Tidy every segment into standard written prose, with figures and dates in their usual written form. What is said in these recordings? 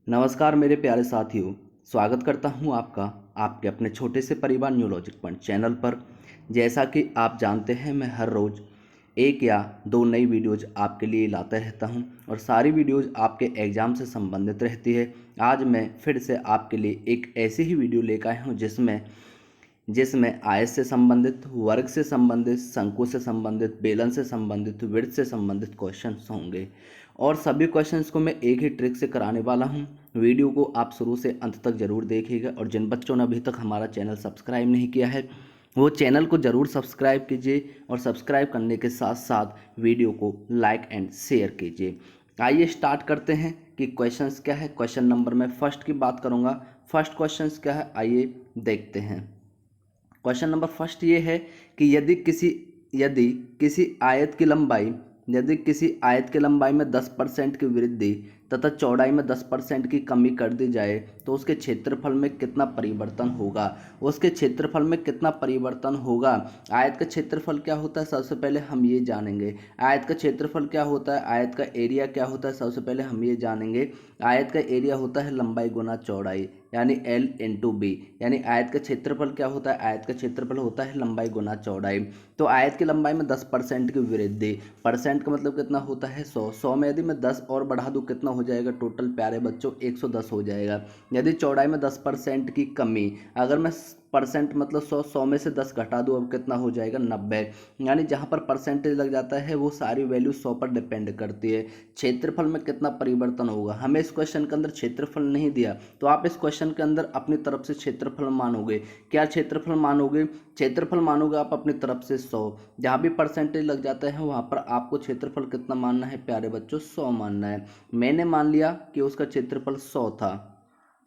नमस्कार मेरे प्यारे साथियों। स्वागत करता हूं आपका आपके अपने छोटे से परिवार न्यू लॉजिक पॉइंट चैनल पर। जैसा कि आप जानते हैं, मैं हर रोज़ एक या दो नई वीडियोज़ आपके लिए लाता रहता हूं और सारी वीडियोज़ आपके एग्ज़ाम से संबंधित रहती है। आज मैं फिर से आपके लिए एक ऐसी ही वीडियो लेकर आया हूं जिसमें जिसमें आयत से संबंधित, वर्ग से संबंधित, शंकु से संबंधित, बेलन से संबंधित, वृत्त से संबंधित क्वेश्चंस होंगे और सभी क्वेश्चंस को मैं एक ही ट्रिक से कराने वाला हूं। वीडियो को आप शुरू से अंत तक जरूर देखिएगा और जिन बच्चों ने अभी तक हमारा चैनल सब्सक्राइब नहीं किया है वो चैनल को ज़रूर सब्सक्राइब कीजिए और सब्सक्राइब करने के साथ साथ वीडियो को लाइक एंड शेयर कीजिए। आइए स्टार्ट करते हैं कि क्वेश्चंस क्या है। क्वेश्चन नंबर मैं फर्स्ट की बात करूँगा। फर्स्ट क्वेश्चंस क्या है, आइए देखते हैं। क्वेश्चन नंबर फर्स्ट ये है कि यदि किसी आयत की लंबाई में 10% की वृद्धि तथा चौड़ाई में 10% की कमी कर दी जाए तो उसके क्षेत्रफल में कितना परिवर्तन होगा। उसके क्षेत्रफल में कितना परिवर्तन होगा। आयत का क्षेत्रफल क्या होता है, सबसे पहले हम ये जानेंगे। आयत का क्षेत्रफल क्या होता है, आयत का एरिया क्या होता है, सबसे पहले हम ये जानेंगे। आयत का एरिया होता है लंबाई गुना चौड़ाई, यानी L इंटू बी। यानी आयत का क्षेत्रफल क्या होता है, आयत का क्षेत्रफल होता है लंबाई गुना चौड़ाई। तो आयत की लंबाई में 10% की वृद्धि, परसेंट का मतलब कितना होता है 100। 100 में यदि मैं 10 और बढ़ा दूँ कितना हो जाएगा टोटल प्यारे बच्चों, 110 हो जाएगा। यदि चौड़ाई में 10% की कमी, अगर मैं परसेंट मतलब 100 में से 10 घटा दूँ अब कितना हो जाएगा 90। यानी जहाँ पर परसेंटेज लग जाता है वो सारी वैल्यू 100 पर डिपेंड करती है। क्षेत्रफल में कितना परिवर्तन होगा, हमें इस क्वेश्चन के अंदर क्षेत्रफल नहीं दिया तो आप इस क्वेश्चन के अंदर अपनी तरफ से क्षेत्रफल मानोगे। क्या क्षेत्रफल मानोगे, क्षेत्रफल मानोगे आप अपनी तरफ से 100। जहाँ भी परसेंटेज लग जाता है वहाँ पर आपको क्षेत्रफल कितना मानना है प्यारे बच्चों, 100 मानना है। मैंने मान लिया कि उसका क्षेत्रफल 100 था।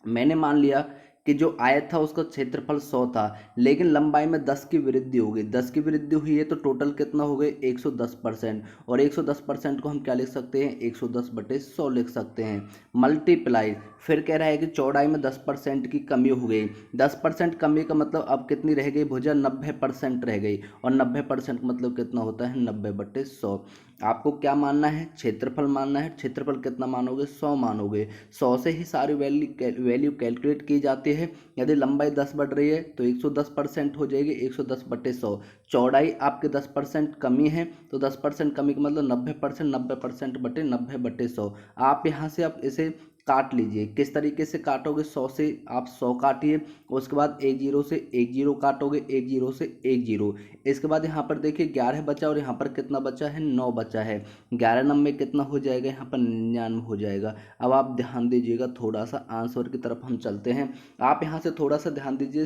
मैंने मान लिया कि जो आयत था उसका क्षेत्रफल 100 था, लेकिन लंबाई में 10 की वृद्धि हो गई। 10 की वृद्धि हुई है तो टोटल कितना हो गए 110%। और 110% को हम क्या लिख सकते हैं, 110/100 लिख सकते हैं। मल्टीप्लाई, फिर कह रहा है कि चौड़ाई में 10% की कमी हो गई। 10% कमी का मतलब अब कितनी रह गई भुजा, 90% रह गई। और 90% मतलब कितना होता है 90/100। आपको क्या मानना है, क्षेत्रफल मानना है। क्षेत्रफल कितना मानोगे, 100 मानोगे। 100 से ही सारी वैल्यू कैलकुलेट की जाती है। यदि लंबाई 10 बढ़ रही है तो 110% हो जाएगी, 110/100। चौड़ाई आपके 10% कमी है तो 10% कमी का मतलब 90%, 90%/90/100। आप यहाँ से आप इसे काट लीजिए। किस तरीके से काटोगे, 100 से आप 100 काटिए, उसके बाद एक जीरो से एक जीरो काटोगे, एक जीरो से एक जीरो। इसके बाद यहाँ पर देखिए 11 बचा और यहाँ पर कितना बचा है, 9 बचा है। 11 नंबर कितना हो जाएगा, यहाँ पर 99 हो जाएगा। अब आप ध्यान दीजिएगा, थोड़ा सा आंसर की तरफ हम चलते हैं। आप यहाँ से थोड़ा सा ध्यान दीजिए।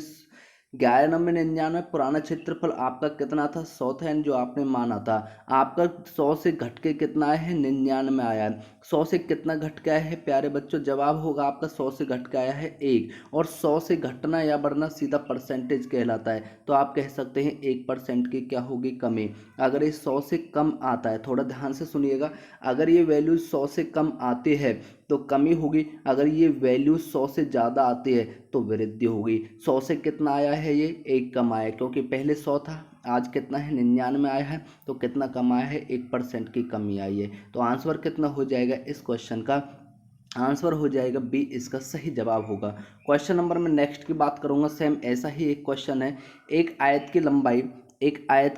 11 नंबर 99, पुराना क्षेत्रफल आपका कितना था, 100 था, यानी जो आपने माना था। आपका 100 से घट के कितना आया है, 99 आया है। 100 से कितना घट के आया है प्यारे बच्चों, जवाब होगा आपका 100 से घट के आया है 1। और 100 से घटना या बढ़ना सीधा परसेंटेज कहलाता है। तो आप कह सकते हैं 1% की क्या होगी, कमी। अगर ये 100 से कम आता है, थोड़ा ध्यान से सुनिएगा, अगर ये वैल्यू 100 से कम आती है तो कमी होगी। अगर ये वैल्यू 100 से ज़्यादा आती है तो वृद्धि होगी। 100 से कितना आया है, ये 1 कम आया, क्योंकि पहले 100 था, आज कितना है 99 आया है, तो कितना कम आया है, 1% की कमी आई है। तो आंसर कितना हो जाएगा इस क्वेश्चन का, आंसर हो जाएगा बी, इसका सही जवाब होगा। क्वेश्चन नंबर में नेक्स्ट की बात करूंगा। सेम ऐसा ही एक क्वेश्चन है। एक आयत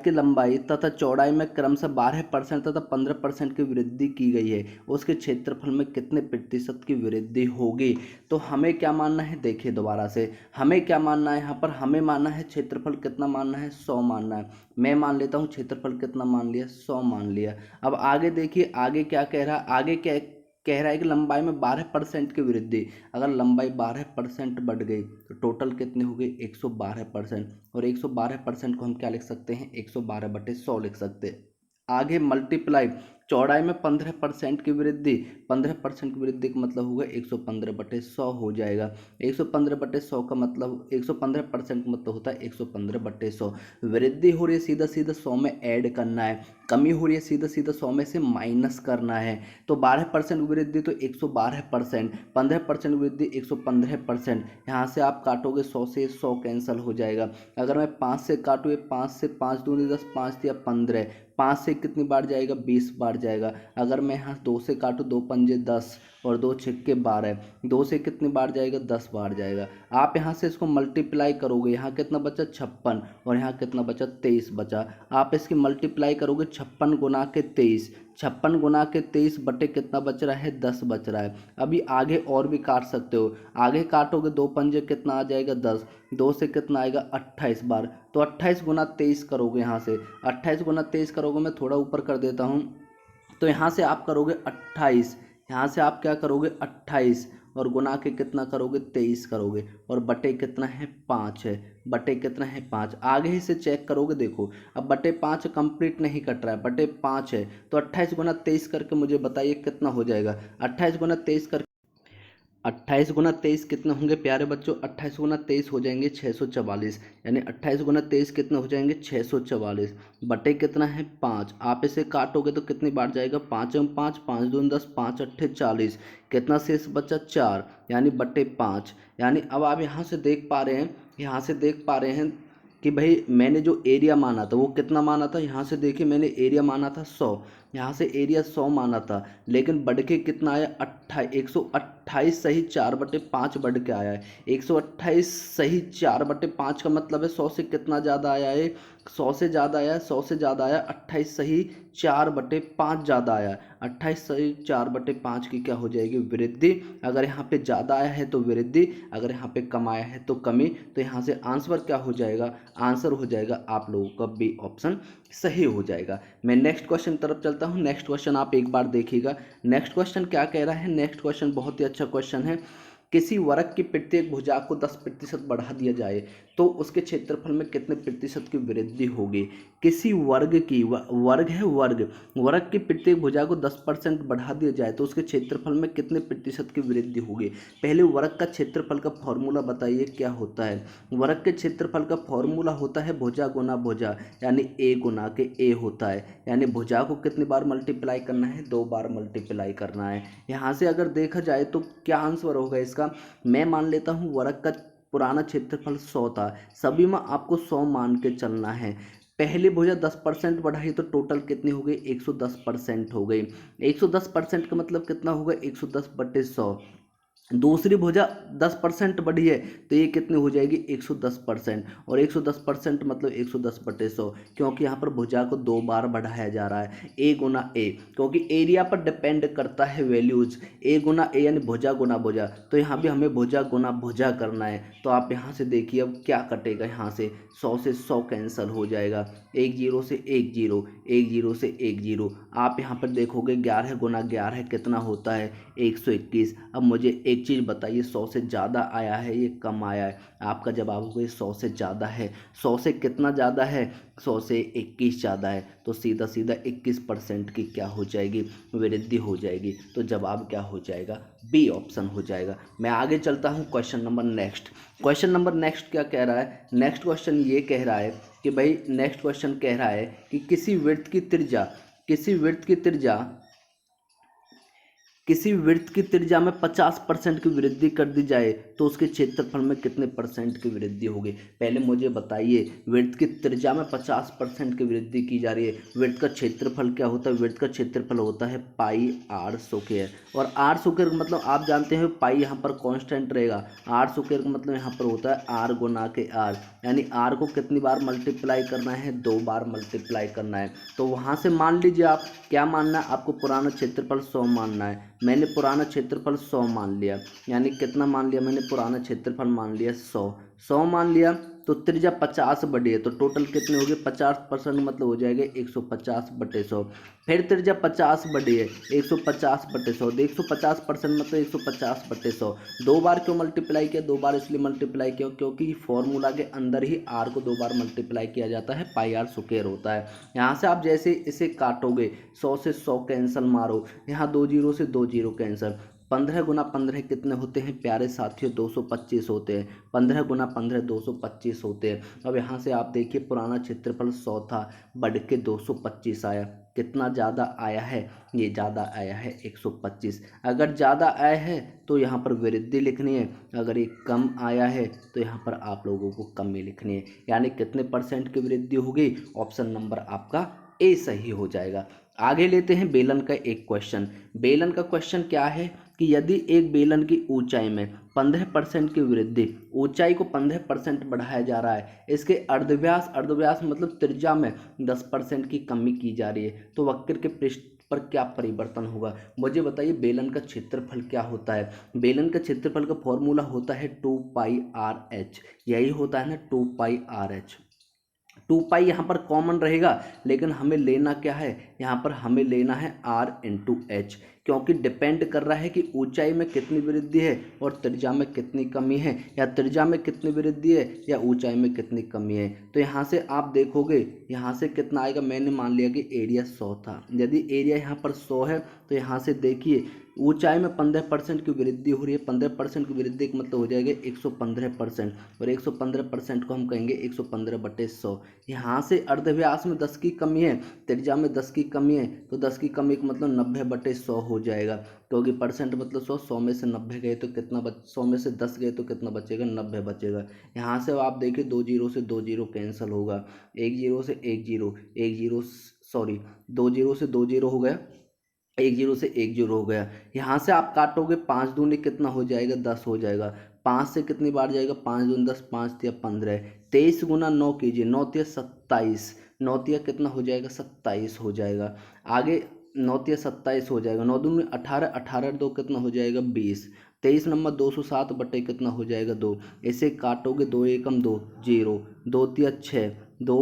की लंबाई तथा चौड़ाई में क्रमशः 12% तथा 15% की वृद्धि की गई है, उसके क्षेत्रफल में कितने प्रतिशत की वृद्धि होगी। तो हमें क्या मानना है, देखिए दोबारा से हमें क्या मानना है, यहाँ पर हमें मानना है क्षेत्रफल कितना मानना है, 100 मानना है। मैं मान लेता हूँ क्षेत्रफल कितना मान लिया, 100 मान लिया। अब आगे देखिए, आगे क्या कह रहा है, आगे क्या कह रहा है कि लंबाई में 12% की वृद्धि। अगर लंबाई 12% बढ़ गई तो टोटल कितने हो गए, 112%। और 112% को हम क्या लिख सकते हैं, 112/100 लिख सकते हैं। आगे मल्टीप्लाई, चौड़ाई में 15% की वृद्धि, 15% की वृद्धि का मतलब होगा 115/100 हो जाएगा। 115/100 का मतलब 115% का मतलब होता है 115/100। वृद्धि हो रही है, सीधा सीधा 100 में ऐड करना है। कमी हो रही है, सीधा सीधा 100 में से माइनस करना है। तो 12% वृद्धि तो 112%, 15% वृद्धि 115%। यहाँ से आप काटोगे 100 से 100 कैंसिल हो जाएगा। अगर मैं 5 से काटूँ, 5 से 5 दूनी 10, 5 या 15, 5 से कितनी बार जाएगा, 20 बार जाएगा। अगर मैं यहाँ 2 से काटूँ, 2 पंजे 10 और 2 छक्के 12, 2 से कितनी बार जाएगा, 10 बार जाएगा। आप यहाँ से इसको मल्टीप्लाई करोगे, यहाँ कितना बचा 56 और यहाँ कितना बचा 23 बचा। आप इसकी मल्टीप्लाई करोगे 56 गुना के 23, 56 गुना के 23 बटे कितना बच रहा है, 10 बच रहा है। अभी आगे और भी काट सकते हो, आगे काटोगे 2 पंजे कितना आ जाएगा 10, 2 से कितना आएगा 28 बार। तो 28 गुना 23 करोगे, यहाँ से 28 गुना 23 करोगे, मैं थोड़ा ऊपर कर देता हूँ। तो यहाँ से आप करोगे 28, यहाँ से आप क्या करोगे 28 और गुना के कितना करोगे 23 करोगे और बटे कितना है 5 है, बटे कितना है 5। आगे ही से चेक करोगे, देखो अब बटे 5 कंप्लीट नहीं कट रहा है, बटे 5 है। तो 28 गुना 23 करके मुझे बताइए कितना हो जाएगा। 28 गुना 23 करके 28 गुना 23 कितने होंगे प्यारे बच्चों, 28 गुना 23 हो जाएंगे 644, यानी 28 गुना 23 कितने हो जाएंगे 644 बटे कितना है 5। आप इसे काटोगे तो कितनी बार जाएगा, 5 में 5, 5 दूनी 10, 5 अट्ठे 40, कितना शेष बचा 4, यानी बटे 5। यानी अब आप यहाँ से देख पा रहे हैं, यहाँ से देख पा रहे हैं कि भाई मैंने जो एरिया माना था वो कितना माना था। यहाँ से देखिए मैंने एरिया माना था 100, यहाँ से एरिया 100 माना था, लेकिन बढ़ के कितना आया 128 सही 4/5 बढ़ के आया है। 128 सही 4/5 का मतलब है 100 से कितना ज़्यादा आया है, 100 से ज़्यादा आया है, 100 से ज़्यादा आया, 28 सही 4/5 ज़्यादा आया है। 28 सही 4/5 की क्या हो जाएगी, वृद्धि। अगर यहाँ पे ज़्यादा आया है तो वृद्धि, अगर यहाँ पे कम आया है तो कमी। तो यहाँ से आंसर क्या हो जाएगा, आंसर हो जाएगा आप लोगों का बी ऑप्शन सही हो जाएगा। मैं नेक्स्ट क्वेश्चन तरफ चलता हूँ। नेक्स्ट क्वेश्चन आप एक बार देखिएगा। नेक्स्ट क्वेश्चन क्या कह रहा है, नेक्स्ट क्वेश्चन बहुत ही अच्छा क्वेश्चन है। किसी वर्ग की प्रत्येक भुजा को 10% बढ़ा दिया जाए तो उसके क्षेत्रफल में कितने प्रतिशत की वृद्धि होगी। किसी वर्ग की, वर्ग है वर्ग, वर्ग की प्रत्येक भुजा को 10% बढ़ा दिया जाए तो उसके क्षेत्रफल में कितने प्रतिशत की वृद्धि होगी। पहले वर्ग का क्षेत्रफल का फॉर्मूला बताइए क्या होता है। वर्ग के क्षेत्रफल का फॉर्मूला होता है भुजा गुना भुजा, यानी ए गुना के ए होता है। यानी भुजा को कितनी बार मल्टीप्लाई करना है, 2 बार मल्टीप्लाई करना है। यहाँ से अगर देखा जाए तो क्या आंसर होगा इसका। मैं मान लेता हूँ वर्ग का पुराना क्षेत्रफल 100 था, सभी में आपको 100 मान के चलना है। पहली भुजा 10% बढ़ाई तो टोटल कितनी हो गई, 110% हो गई। 110% का मतलब कितना होगा, 110/100। दूसरी भुजा 10% बढ़ी है तो ये कितनी हो जाएगी, 110%। और 110% मतलब 110/100, क्योंकि यहाँ पर भुजा को 2 बार बढ़ाया जा रहा है, ए गुना ए, क्योंकि एरिया पर डिपेंड करता है वैल्यूज। ए गुना ए यानी भुजा गुना भुजा, तो यहाँ भी हमें भुजा गुना भुजा करना है। तो आप यहाँ से देखिए अब क्या कटेगा, यहाँ से 100 से 100 कैंसिल हो जाएगा, 1 0 से 1 0, 1 0 से 1 0। आप यहाँ पर देखोगे 11 गुना 11 कितना होता है, 121। अब मुझे एक चीज़ बताइए, 100 से ज़्यादा आया है ये कम आया है। आपका जवाब होगा 100 से ज़्यादा है। 100 से कितना ज़्यादा है, 100 से 21 ज़्यादा है। तो सीधा सीधा 21% की क्या हो जाएगी, वृद्धि हो जाएगी। तो जवाब क्या हो जाएगा, बी ऑप्शन हो जाएगा। मैं आगे चलता हूँ question number next. Question number next क्या कह रहा है, नेक्स्ट क्वेश्चन ये कह रहा है कि भाई, नेक्स्ट क्वेश्चन कह रहा है कि किसी वृत्त की त्रिज्या, किसी वृत्त की त्रिज्या, किसी वृत्त की त्रिज्या में 50% की वृद्धि कर दी जाए तो उसके क्षेत्रफल में कितने परसेंट की वृद्धि होगी। पहले मुझे बताइए, वृत्त की त्रिज्या में 50% की वृद्धि की जा रही है, वृत्त का क्षेत्रफल क्या होता है, वृत्त का क्षेत्रफल होता है पाई आर स्क्वायर। और आर स्क्वायर का मतलब आप जानते हैं पाई यहाँ पर कांस्टेंट रहेगा, आर स्क्वायर का मतलब यहाँ पर होता है आर गुना के आर, यानी आर को कितनी बार मल्टीप्लाई करना है, 2 बार मल्टीप्लाई करना है। तो वहाँ से मान लीजिए आप क्या मानना है, आपको पुराना क्षेत्रफल 100 मानना है। मैंने पुराना क्षेत्रफल 100 मान लिया, यानी कितना मान लिया मैंने, पुराना क्षेत्रफल मान लिया 100 मान लिया। तो त्रिज्या 50 बढ़ी है तो टोटल कितने हो गए, 50% मतलब हो जाएगा 150/100। फिर त्रिज्या 50 बढ़ी है, 150/100, 150% मतलब 150/100। 2 बार क्यों मल्टीप्लाई किया, 2 बार इसलिए मल्टीप्लाई किया क्योंकि फॉर्मूला के अंदर ही आर को 2 बार मल्टीप्लाई किया जाता है, पाई आर स्क्वायर होता है। यहाँ से आप जैसे इसे काटोगे, 100 से 100 कैंसिल मारो, यहाँ 2 0 से 2 0 कैंसिल। 15 गुना 15 कितने होते हैं प्यारे साथियों, 225 होते हैं। 15 गुना 15 225 होते हैं। अब यहाँ से आप देखिए पुराना क्षेत्रफल 100 था, बढ़ के 225 आया। कितना ज़्यादा आया है, ये ज़्यादा आया है 125। अगर ज़्यादा आया है तो यहाँ पर वृद्धि लिखनी है, अगर ये कम आया है तो यहाँ पर आप लोगों को कमी लिखनी है। यानी कितने परसेंट की वृद्धि होगी, ऑप्शन नंबर आपका ए सही हो जाएगा। आगे लेते हैं बेलन का एक क्वेश्चन। बेलन का क्वेश्चन क्या है कि यदि एक बेलन की ऊंचाई में 15% की वृद्धि, ऊंचाई को 15% बढ़ाया जा रहा है, इसके अर्धव्यास, अर्धव्यास मतलब त्रिज्या में 10% की कमी की जा रही है, तो वक्र के पृष्ठ पर क्या परिवर्तन होगा। मुझे बताइए बेलन का क्षेत्रफल क्या होता है। बेलन का क्षेत्रफल का फॉर्मूला होता है 2πr/h, यही होता है ना 2πr/h। 2 पाई यहाँ पर कॉमन रहेगा, लेकिन हमें लेना क्या है, यहाँ पर हमें लेना है r/h, क्योंकि डिपेंड कर रहा है कि ऊंचाई में कितनी वृद्धि है और त्रिज्या में कितनी कमी है, या त्रिज्या में कितनी वृद्धि है या ऊंचाई में कितनी कमी है। तो यहाँ से आप देखोगे यहाँ से कितना आएगा, मैंने मान लिया कि एरिया 100 था, यदि एरिया यहाँ पर 100 है तो यहाँ से देखिए ऊंचाई में 15% की वृद्धि हो रही है, 15% की वृद्धि का मतलब हो जाएगा 115%, और 115% को हम कहेंगे 115/100। यहाँ से अर्धव्यास में 10 की कमी है, त्रिज्या में 10 की कमी है, तो 10 की कमी का मतलब 90/100 हो जाएगा, क्योंकि परसेंट मतलब 100, 100 में से 90 गए तो कितना 100 में से 10 गए तो कितना बचेगा, 90 बचेगा। यहाँ से आप देखिए 2 जीरो से 2 जीरो कैंसिल होगा, 1 जीरो से 1 जीरो, 1 जीरो सॉरी 2 जीरो से 2 जीरो हो गया, 1 जीरो से 1 जीरो हो गया। यहाँ से आप काटोगे 5 दूनी कितना हो जाएगा, 10 हो जाएगा। 5 से कितनी बार जाएगा, 5 दूनी 10, 5 तिया 15, 23 गुना 9 कीजिए, 9 तिया 27, 9 तिया कितना हो जाएगा, 27 हो जाएगा। आगे 9 तिया 27 हो जाएगा, 9 दूनी 18, 18 2 कितना हो जाएगा, 20, 23 नंबर 207 बटे कितना हो जाएगा, 2। इसे काटोगे 2 एकम 2 जीरो, 2 तिया 6, 2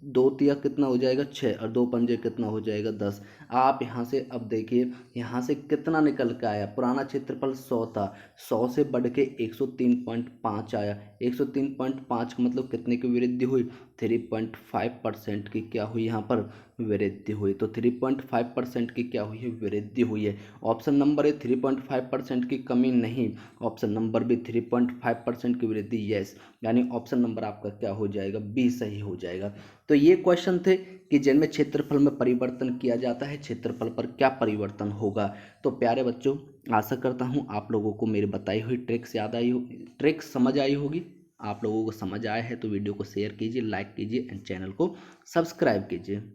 2 तिया कितना हो जाएगा 6, और 2 पंजे कितना हो जाएगा 10। आप यहाँ से अब देखिए यहाँ से कितना निकल के आया, पुराना क्षेत्रफल 100 था, 100 से बढ़ के 103.5 आया, 103.5 का मतलब कितने की वृद्धि हुई, 3.5% की क्या हुई, यहाँ पर वृद्धि हुई। तो 3.5% की क्या हुई है, वृद्धि हुई है। ऑप्शन नंबर ए 3.5% की कमी नहीं, ऑप्शन नंबर बी 3.5% की वृद्धि, यस, यानी ऑप्शन नंबर आपका क्या हो जाएगा, बी सही हो जाएगा। तो ये क्वेश्चन थे कि जिनमें क्षेत्रफल में परिवर्तन किया जाता है, क्षेत्रफल पर क्या परिवर्तन होगा। तो प्यारे बच्चों, आशा करता हूँ आप लोगों को मेरी बताई हुई ट्रिक्स याद आई हो, ट्रिक्स समझ आई होगी। आप लोगों को समझ आया है तो वीडियो को शेयर कीजिए, लाइक कीजिए एंड चैनल को सब्सक्राइब कीजिए।